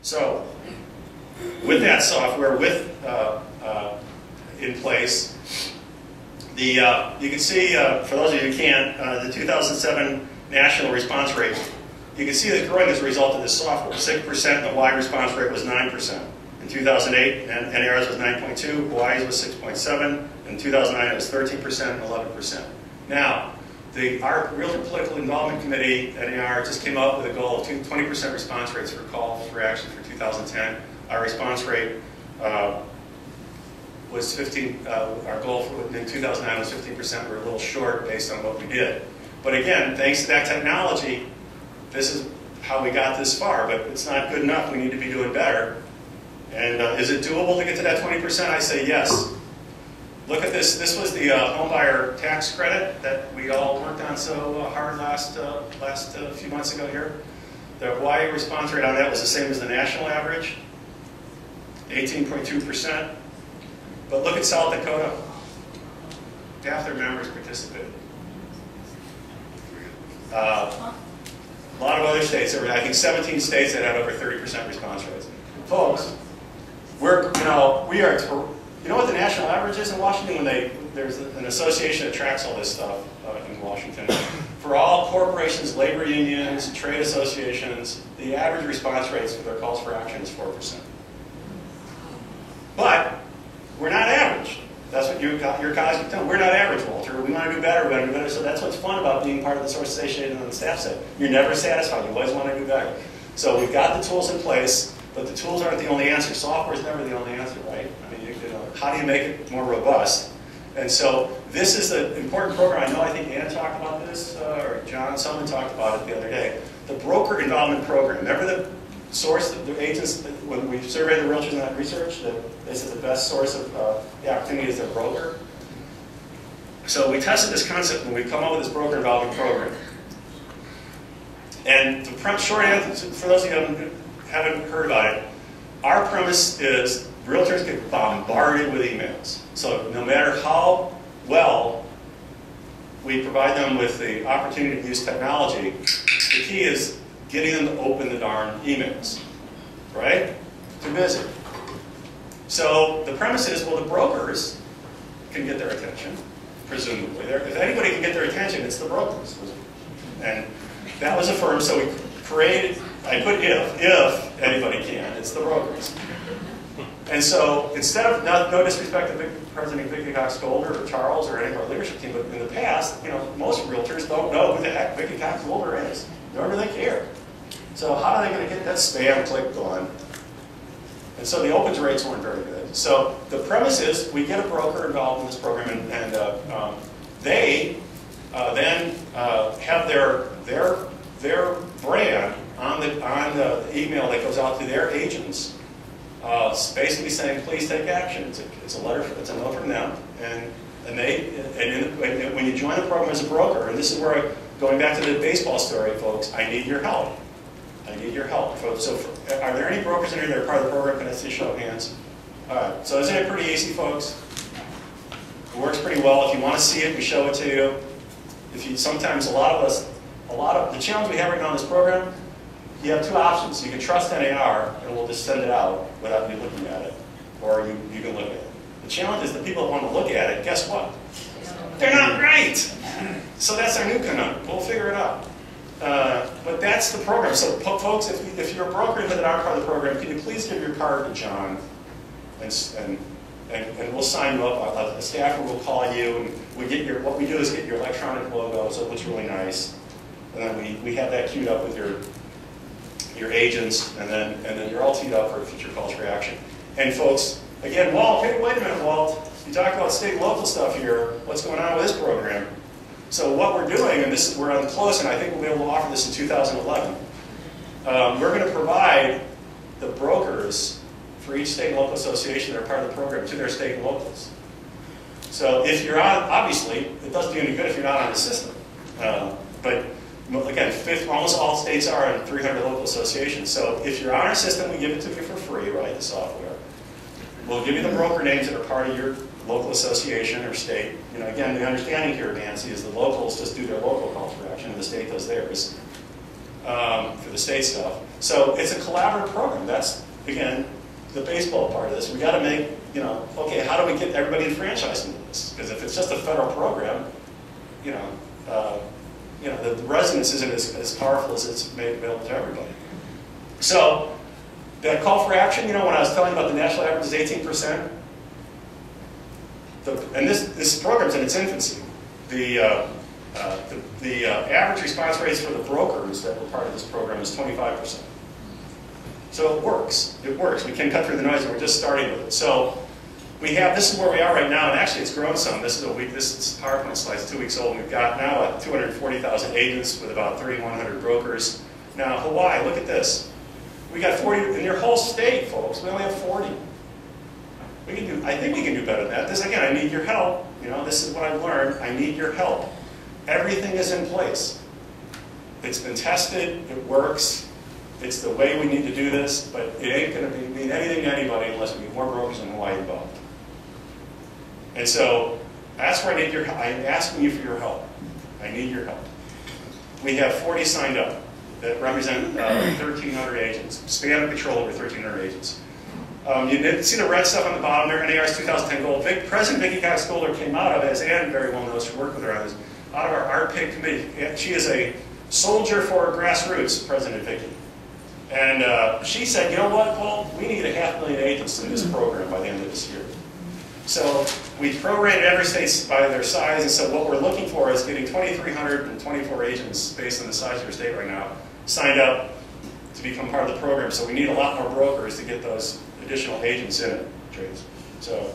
So, with that software, in place, you can see, for those of you who can't, the 2007 national response rate, you can see it's growing as a result of this software. 6%, and the Hawaii response rate was 9%. In 2008, NAR's was 9.2, Hawaii's was 6.7, in 2009 it was 13% and 11%. Now, our Realtor Political Involvement Committee, NAR, just came up with a goal of 20% response rates for calls for action for 2010. Our response rate was 15, our goal in 2009 was 15%. We're a little short based on what we did. But again, thanks to that technology, this is how we got this far, but it's not good enough. We need to be doing better. And is it doable to get to that 20%? I say yes. Look at this. This was the homebuyer tax credit that we all worked on so hard last few months ago here. The Hawaii response rate on that was the same as the national average, 18.2%. But look at South Dakota. Half their members participated. A lot of other states, I think 17 states that had over 30% response rates. Folks, we are, you know what the national average is in Washington? There's an association that tracks all this stuff in Washington. For all corporations, labor unions, trade associations, the average response rates for their calls for action is 4%. But we're not average. That's what your colleagues are telling. We're not average, Walter. We want to do better, we want to do better. So that's what's fun about being part of the source association on the staff side. You're never satisfied. You always want to do better. So we've got the tools in place, but the tools aren't the only answer. Software is never the only answer, right? I mean, how do you make it more robust? And so this is an important program. I think Ann talked about this, or John, someone talked about it the other day. The broker involvement program. Remember the source, the agents, when we surveyed the realtors in that research, that they said the best source of the opportunity is their broker. So we tested this concept when we come up with this broker involvement program. And the short answer, for those of you who haven't heard about it, our premise is realtors get bombarded with emails. So no matter how well we provide them with the opportunity to use technology, the key is getting them to open the darn emails, right? Too busy. So the premise is, well, the brokers can get their attention, presumably. If anybody can get their attention, it's the brokers. And that was affirmed, so we created, I put if anybody can, it's the brokers. And so instead of, no disrespect to President Vicky Cox-Golder or Charles or any of our leadership team, but in the past, most realtors don't know who the heck Vicky Cox-Golder is, nor do they care. So how are they going to get that spam click going? And so the opens rates weren't very good. So the premise is we get a broker involved in this program, and they then have their brand on the email that goes out to their agents, basically saying, please take action. It's a letter, it's a note from them, and when you join the program as a broker, and this is where going back to the baseball story, folks, I need your help. I need your help. So are there any brokers in here that are part of the program? Can I see a show of hands? All right. So isn't it pretty easy, folks? It works pretty well. If you want to see it, we show it to you. Sometimes a lot of the challenge we have right now in this program, you have two options. You can trust NAR, and we'll just send it out without you looking at it, or you can look at it. The challenge is the people that want to look at it, guess what? They're not right. So that's our new conundrum. We'll figure it out. But that's the program. So folks, if you're a broker that aren't part of the program, can you please give your card to John, and we'll sign you up. A staffer will call you, and what we do is get your electronic logo, so it looks really nice, and then we have that queued up with your agents, and then you're all teed up for future calls for action. And folks, again, Walt, hey, wait a minute, Walt. You talked about state and local stuff here. What's going on with this program? So what we're doing, and we're on close, and I think we'll be able to offer this in 2011. We're going to provide the brokers for each state and local association that are part of the program to their state and locals. So if you're on, obviously, it doesn't do any good if you're not on the system. But again, almost all states are in 300 local associations. So if you're on our system, we give it to you for free, right, the software. We'll give you the broker names that are part of your local association or state. Again, the understanding here, Nancy, is the locals just do their local calls for action, and the state does theirs. for the state stuff. So it's a collaborative program. That's, again, the baseball part of this. We got to make, okay, how do we get everybody enfranchised into this? Because if it's just a federal program, the resonance isn't as powerful as it's made available to everybody. So that call for action, when I was telling you about the national average is 18%, and this program's in its infancy. The average response rates for the brokers that were part of this program is 25%. So it works. It works. We can cut through the noise, and we're just starting with it. So we have, this is where we are right now, and actually it's grown some. This is PowerPoint slides, 2 weeks old, and we've got now 240,000 agents with about 3,100 brokers. Now, Hawaii, look at this. We got 40 in your whole state, folks. We only have 40. We can do, I think we can do better than that. This, again, I need your help. This is what I've learned. I need your help. Everything is in place. It's been tested. It works. It's the way we need to do this, but it ain't going to mean anything to anybody unless we get more brokers in Hawaii involved. And so that's where I need your help. I'm asking you for your help. I need your help. We have 40 signed up that represent 1,300 agents. Span of control over 1,300 agents. You didn't see the red stuff on the bottom there, NAR's 2010 goal. President Vicki Cox-Golder came out of, as Ann very well knows, who worked with her on this, out of our RPIG committee. She is a soldier for grassroots, President Vicki. And she said, you know what, Walt, we need 500,000 agents in this program by the end of this year. So we programmed every state by their size, and so what we're looking for is getting 2,324 agents based on the size of your state right now signed up to become part of the program. So we need a lot more brokers to get those additional agents in it. So,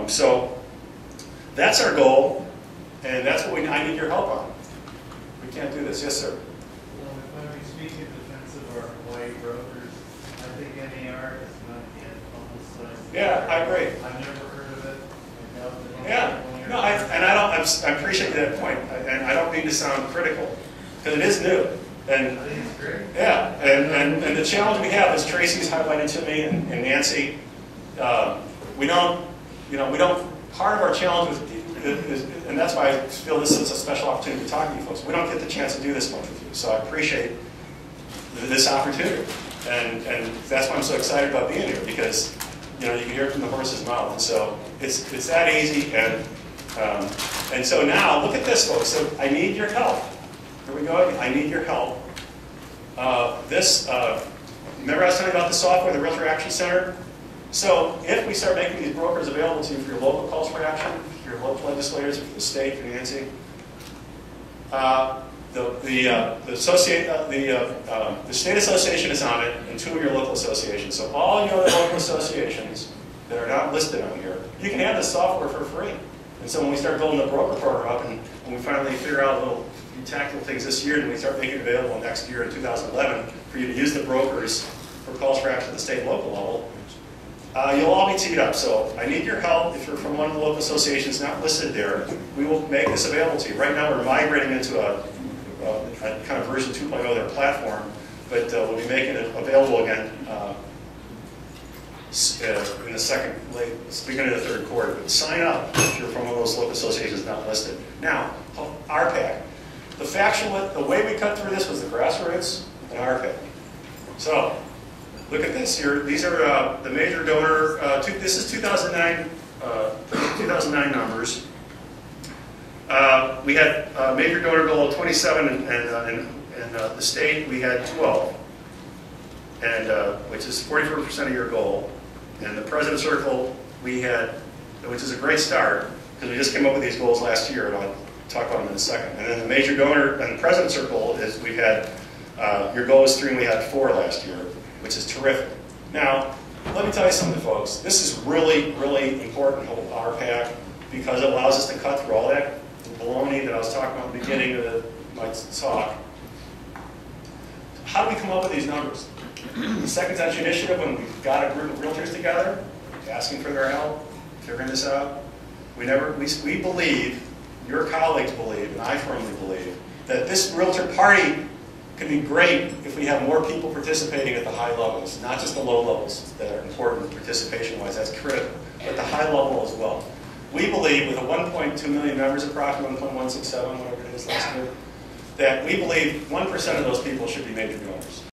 so that's our goal, and that's what I need your help on. We can't do this. Yes, sir. When we speak in defense of our Hawaii brokers, I think NAR is not yet publicized. Yeah, I agree. I've never heard of it. Yeah. No, I appreciate that point, and I don't mean to sound critical, because it is new. And I think it's great. yeah, and the challenge we have, as Tracy's highlighted to me and Nancy, we don't, part of our challenge is, and that's why I feel this is a special opportunity to talk to you folks. We don't get the chance to do this much with you, so I appreciate this opportunity, and that's why I'm so excited about being here, because you can hear it from the horse's mouth, and so it's that easy, and so now look at this, folks. So I need your help. Here we go. I need your help. Remember I was telling you about the software, the Realtor Action Center? So if we start making these brokers available to you for your local calls for action, for your local legislators, for the state, for Nancy, the state association is on it, and 2 of your local associations. So all your other local associations that are not listed on here, you can have this software for free. And so when we start building the broker program up, and we finally figure out little tactical things this year, and we start making it available next year in 2011 for you to use the brokers for calls for action at the state and local level, you'll all be teed up. So I need your help. If you're from one of the local associations not listed there, we will make this available to you. Right now we're migrating into a kind of version 2.0 of their platform, but we'll be making it available again in the beginning of the 3rd quarter. But sign up if you're from one of those local associations not listed. Now, RPAC. The way we cut through this was the grassroots and RPAC. So, look at this here. These are the major donor. This is 2009 numbers. We had a major donor goal of 27, and the state we had 12, and which is 44% of your goal. And the President's Circle we had, which is a great start because we just came up with these goals last year, and I'll talk about them in a second. And then the major donor and the President's Circle is we've had your goal is 3, and we had 4 last year, which is terrific. Now, let me tell you something, folks. This is really, really important, RPAC, because it allows us to cut through all that baloney that I was talking about at the beginning of my talk. How do we come up with these numbers? The Second Touch Initiative, when we got a group of realtors together, asking for their help, figuring this out, we believe, your colleagues believe, and I firmly believe, that this realtor party can be great if we have more people participating at the high levels, not just the low levels that are important participation-wise, that's critical, but the high level as well. We believe with a 1.2 million members, approximately 1.167, whatever it is last year, that we believe 1% of those people should be major donors.